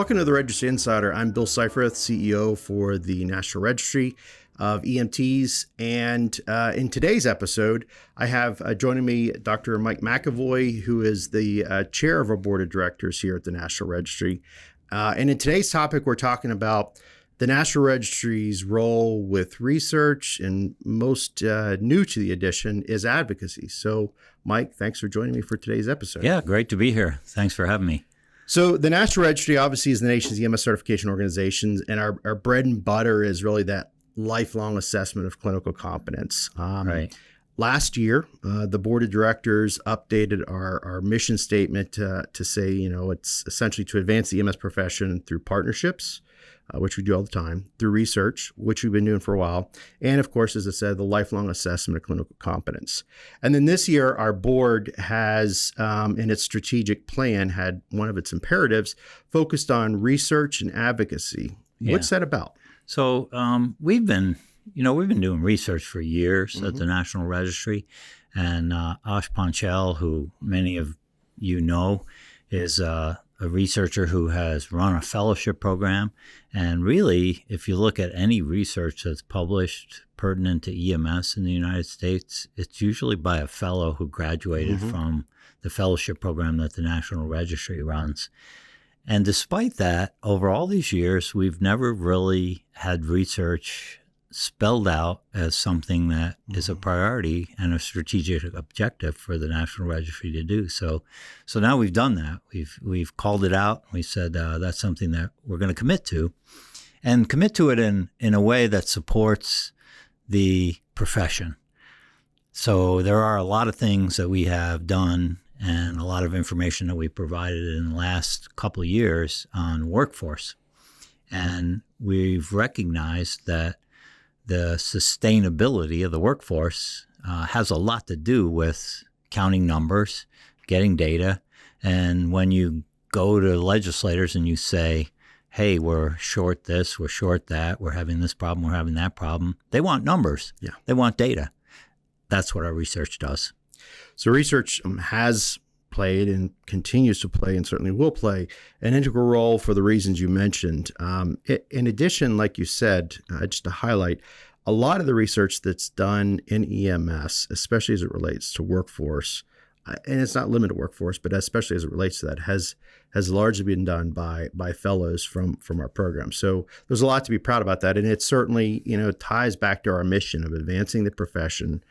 Welcome to the Registry Insider. I'm Bill Seifarth, CEO for the National Registry of EMTs. And in today's episode, I have joining me Dr. Mike McEvoy, who is the chair of our board of directors here at the National Registry. And in today's topic, we're talking about the National Registry's role with research, and most new to the addition is advocacy. So, Mike, thanks for joining me for today's episode. Yeah, great to be here. Thanks for having me. So the National Registry obviously is the nation's EMS certification organization, and our bread and butter is really that lifelong assessment of clinical competence. Right. Last year, the board of directors updated our mission statement to say, it's essentially to advance the EMS profession through partnerships, which we do all the time, through research, which we've been doing for a while, and of course, as I said, the lifelong assessment of clinical competence. And then this year, our board has, in its strategic plan, had one of its imperatives focused on research and advocacy. Yeah. What's that about? So we've been doing research for years at the National Registry, and Ash Panchal, who many of you know, is a researcher who has run a fellowship program. And really, if you look at any research that's published pertinent to EMS in the United States, it's usually by a fellow who graduated from the fellowship program that the National Registry runs. And despite that, over all these years, we've never really had research spelled out as something that is a priority and a strategic objective for the National Registry to do. So now we've done that. We've called it out. We said that's something that we're going to commit to, and commit to it in a way that supports the profession. So there are a lot of things that we have done and a lot of information that we provided in the last couple of years on workforce. And we've recognized that the sustainability of the workforce has a lot to do with counting numbers, getting data. And when you go to legislators and you say, hey, we're short this, we're short that, we're having this problem, we're having that problem, they want numbers. Yeah. They want data. That's what our research does. So research has played and continues to play, and certainly will play, an integral role for the reasons you mentioned. In addition, like you said, just to highlight, a lot of the research that's done in EMS, especially as it relates to workforce, and it's not limited to workforce, but especially as it relates to that, has largely been done by fellows from our program. So there's a lot to be proud about that, and it certainly ties back to our mission of advancing the profession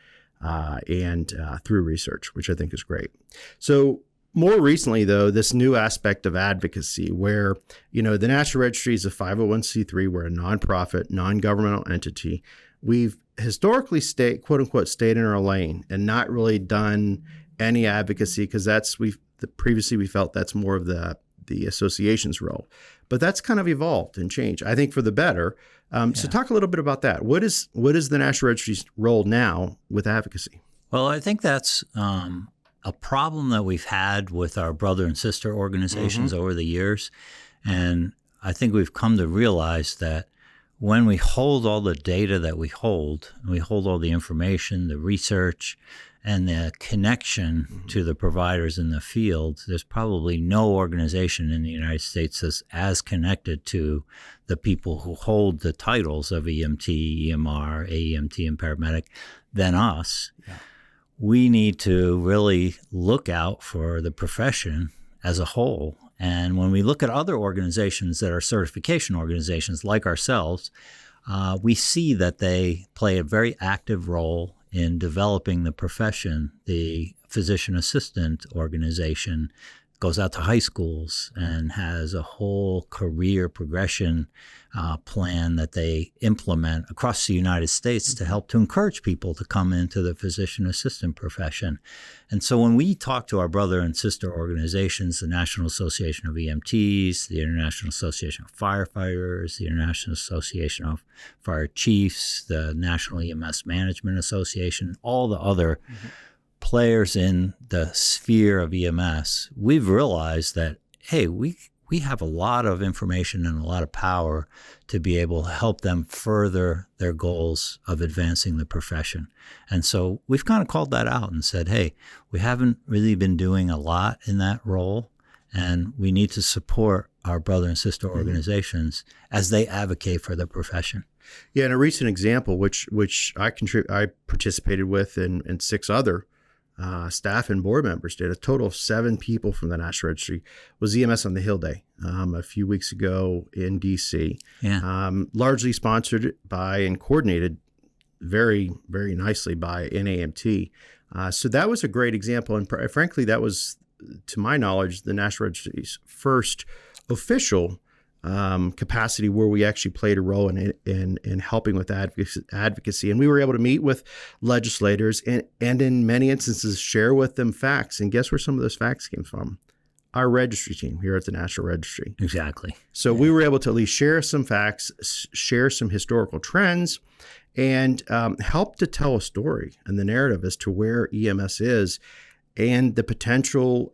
and through research, which I think is great. So more recently, though, this new aspect of advocacy where, the National Registry is a 501c3, we're a nonprofit, non-governmental entity. We've historically quote unquote, stayed in our lane and not really done any advocacy because previously we felt that's more of the association's role. But that's kind of evolved and changed, I think, for the better. So talk a little bit about that. What is the National Registry's role now with advocacy? Well, I think that's a problem that we've had with our brother and sister organizations over the years. And I think we've come to realize that when we hold all the data that we hold, and we hold all the information, the research, and the connection to the providers in the field, there's probably no organization in the United States that's as connected to the people who hold the titles of EMT, EMR, AEMT, and paramedic than us. Yeah. We need to really look out for the profession as a whole. And when we look at other organizations that are certification organizations like ourselves, we see that they play a very active role in developing the profession. The physician assistant organization goes out to high schools and has a whole career progression plan that they implement across the United States to help to encourage people to come into the physician assistant profession. And so when we talk to our brother and sister organizations, the National Association of EMTs, the International Association of Firefighters, the International Association of Fire Chiefs, the National EMS Management Association, all the other players in the sphere of EMS, we've realized that, hey, we have a lot of information and a lot of power to be able to help them further their goals of advancing the profession. And so we've kind of called that out and said, hey, we haven't really been doing a lot in that role, and we need to support our brother and sister organizations as they advocate for the profession. Yeah, and a recent example, which I participated with, and 6 other staff and board members did, a total of 7 people from the National Registry, was EMS on the Hill Day a few weeks ago in D.C. Yeah. Largely sponsored by and coordinated very, very nicely by NREMT. So that was a great example, and frankly, that was, to my knowledge, the National Registry's first official capacity where we actually played a role in helping with advocacy. And we were able to meet with legislators and in many instances share with them facts. And guess where some of those facts came from? Our registry team here at the National Registry. Exactly. So we were able to at least share some facts, share some historical trends, and help to tell a story and the narrative as to where EMS is and the potential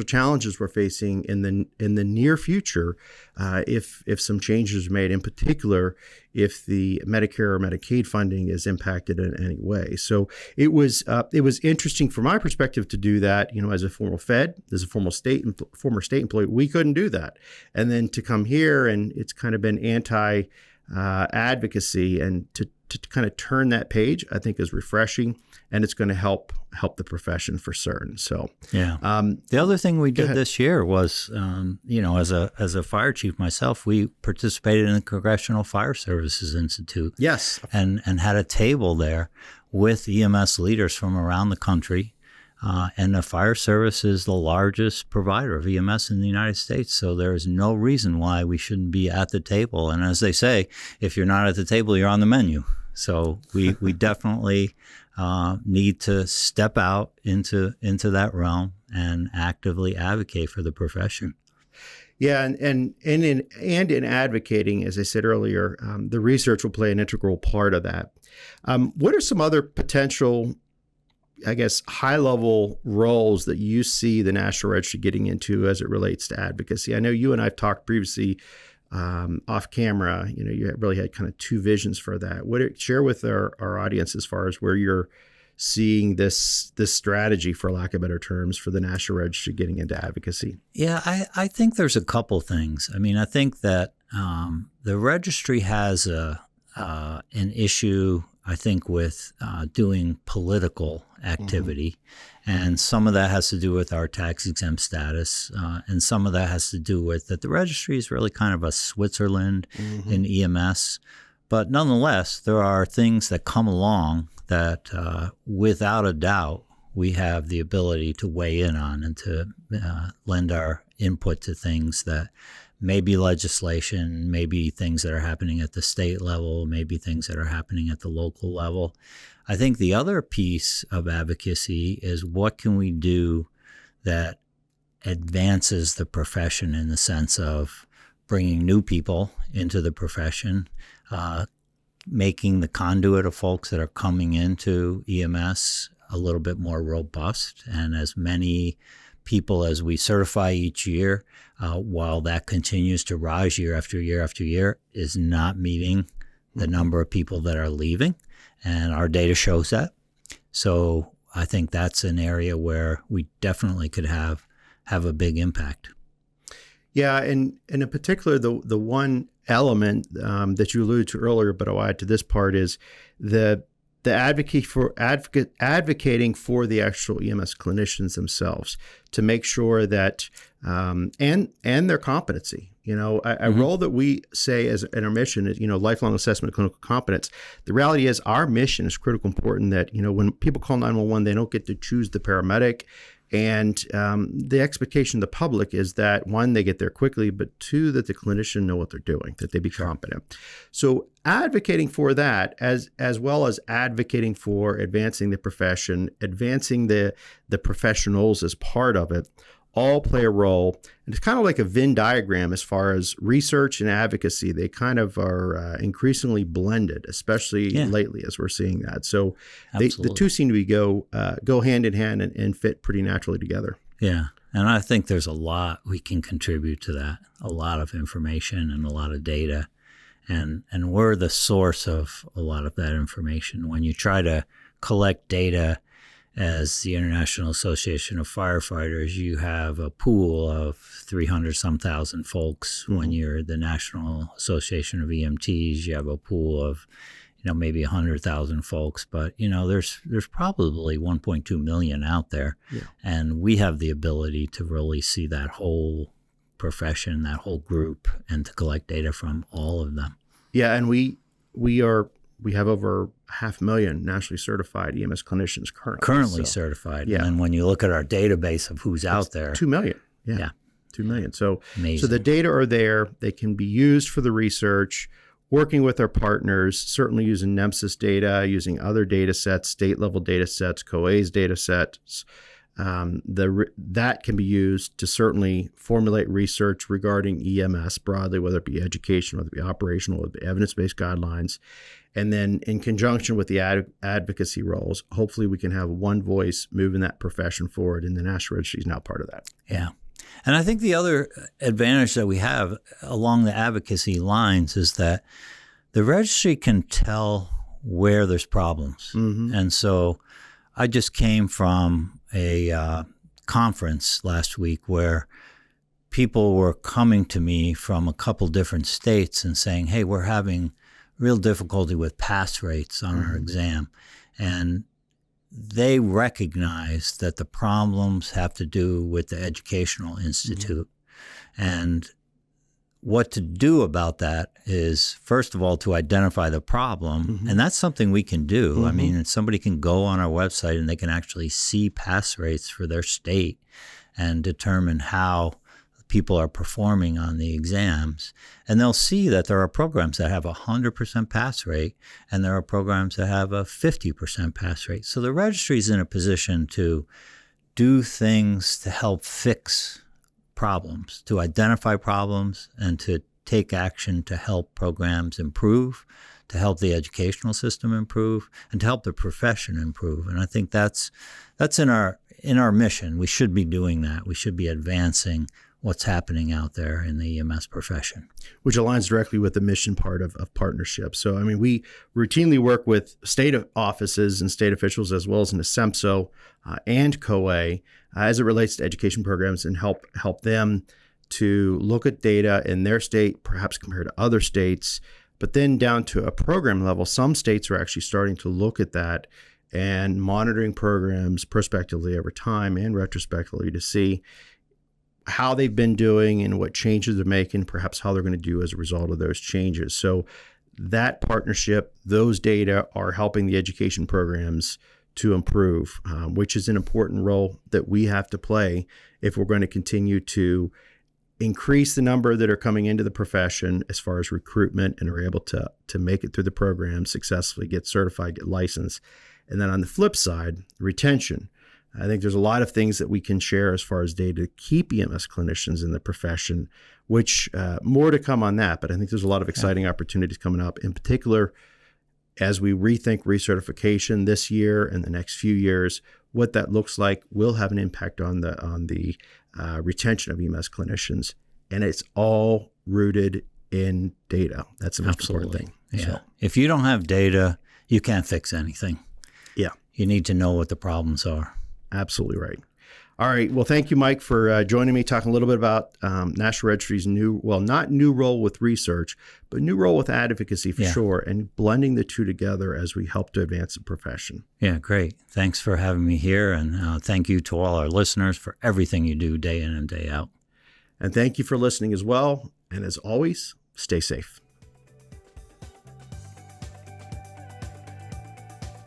challenges we're facing in the near future if some changes are made, in particular if the Medicare or Medicaid funding is impacted in any way. So it was interesting from my perspective to do that. As a former Fed, as a former state employee, we couldn't do that, and then to come here and it's kind of been advocacy, and to kind of turn that page, I think is refreshing, and it's going to help the profession for certain. So yeah. The other thing we did this year was, as a fire chief myself, we participated in the Congressional Fire Services Institute. Yes, and had a table there with EMS leaders from around the country. And the fire service is the largest provider of EMS in the United States. So there is no reason why we shouldn't be at the table. And as they say, if you're not at the table, you're on the menu. So we definitely need to step out into that realm and actively advocate for the profession. Yeah, and in advocating, as I said earlier, the research will play an integral part of that. What are some other potential, I guess, high-level roles that you see the National Registry getting into as it relates to advocacy? I know you and I have talked previously off camera. You really had kind of 2 visions for that. Share with our audience as far as where you're seeing this strategy, for lack of better terms, for the National Registry getting into advocacy. Yeah, I think there's a couple things. I mean, I think that the registry has an issue, I think, with doing political activity. And some of that has to do with our tax exempt status. And some of that has to do with that the registry is really kind of a Switzerland in EMS. But nonetheless, there are things that come along that without a doubt, we have the ability to weigh in on and to lend our input to things that maybe legislation, maybe things that are happening at the state level, maybe things that are happening at the local level. I think the other piece of advocacy is what can we do that advances the profession in the sense of bringing new people into the profession, making the conduit of folks that are coming into EMS a little bit more robust, and as many people as we certify each year, while that continues to rise year after year after year, is not meeting the number of people that are leaving. And our data shows that. So I think that's an area where we definitely could have a big impact. Yeah, and in particular, the one element that you alluded to earlier, but I'll add to this part, is the advocating for the actual EMS clinicians themselves to make sure that and their competency. A role that we say as in our mission is, lifelong assessment of clinical competence. The reality is our mission is critically important that, when people call 911, they don't get to choose the paramedic. And the expectation of the public is that, 1, they get there quickly, but 2, that the clinician know what they're doing, that they be competent. So advocating for that, as well as advocating for advancing the profession, advancing the professionals as part of it, all play a role. And it's kind of like a Venn diagram as far as research and advocacy. They kind of are increasingly blended, especially lately as we're seeing that. So the two seem to go hand in hand and fit pretty naturally together. Yeah. And I think there's a lot we can contribute to that, a lot of information and a lot of data. And we're the source of a lot of that information. When you try to collect data as the International Association of Firefighters, you have a pool of 300-some thousand folks. When you're the National Association of EMTs, you have a pool of, maybe 100,000 folks. But, there's probably 1.2 million out there. Yeah. And we have the ability to really see that whole profession, that whole group, and to collect data from all of them. Yeah, and we have over 500,000 nationally certified EMS clinicians currently certified. Yeah. And when you look at our database of who's out there, 2 million. Yeah. 2 million. So, amazing. So the data are there. They can be used for the research, working with our partners, certainly using NEMSIS data, using other data sets, state-level data sets, COA's data sets. That can be used to certainly formulate research regarding EMS broadly, whether it be education, whether it be operational, whether it be evidence-based guidelines. And then in conjunction with the advocacy roles, hopefully we can have one voice moving that profession forward, and the National Registry is now part of that. Yeah. And I think the other advantage that we have along the advocacy lines is that the registry can tell where there's problems. Mm-hmm. And so I just came from a conference last week where people were coming to me from a couple different states and saying, hey, we're having real difficulty with pass rates on our exam. And they recognize that the problems have to do with the Educational Institute. And what to do about that is, first of all, to identify the problem. And that's something we can do. I mean, somebody can go on our website and they can actually see pass rates for their state and determine how people are performing on the exams. And they'll see that there are programs that have a 100% pass rate, and there are programs that have a 50% pass rate. So the registry is in a position to do things to help fix problems, to identify problems, and to take action to help programs improve, to help the educational system improve, and to help the profession improve. And I think that's in our mission. We should be doing that. We should be advancing what's happening out there in the EMS profession. Which aligns directly with the mission part of partnership. So, I mean, we routinely work with state offices and state officials, as well as in ASEMSO and COA, as it relates to education programs, and help them to look at data in their state, perhaps compared to other states. But then down to a program level, some states are actually starting to look at that and monitoring programs prospectively over time and retrospectively to see how they've been doing and what changes they're making, perhaps how they're going to do as a result of those changes. So that partnership, those data are helping the education programs to improve, which is an important role that we have to play if we're going to continue to increase the number that are coming into the profession as far as recruitment and are able to make it through the program successfully, get certified, get licensed. And then on the flip side, retention. I think there's a lot of things that we can share as far as data to keep EMS clinicians in the profession, which more to come on that. But I think there's a lot of exciting opportunities coming up, in particular, as we rethink recertification this year and the next few years. What that looks like will have an impact on the retention of EMS clinicians. And it's all rooted in data. That's the most important thing. Yeah. So, if you don't have data, you can't fix anything. Yeah. You need to know what the problems are. Absolutely right. All right. Well, thank you, Mike, for joining me, talking a little bit about National Registry's not new role with research, but new role with advocacy for sure, and blending the two together as we help to advance the profession. Yeah, great. Thanks for having me here. And thank you to all our listeners for everything you do day in and day out. And thank you for listening as well. And as always, stay safe.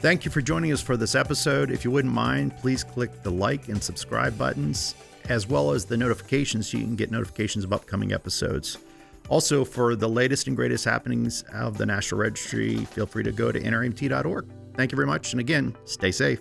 Thank you for joining us for this episode. If you wouldn't mind, please click the like and subscribe buttons, as well as the notifications so you can get notifications about upcoming episodes. Also, for the latest and greatest happenings of the National Registry, feel free to go to nremt.org. Thank you very much. And again, stay safe.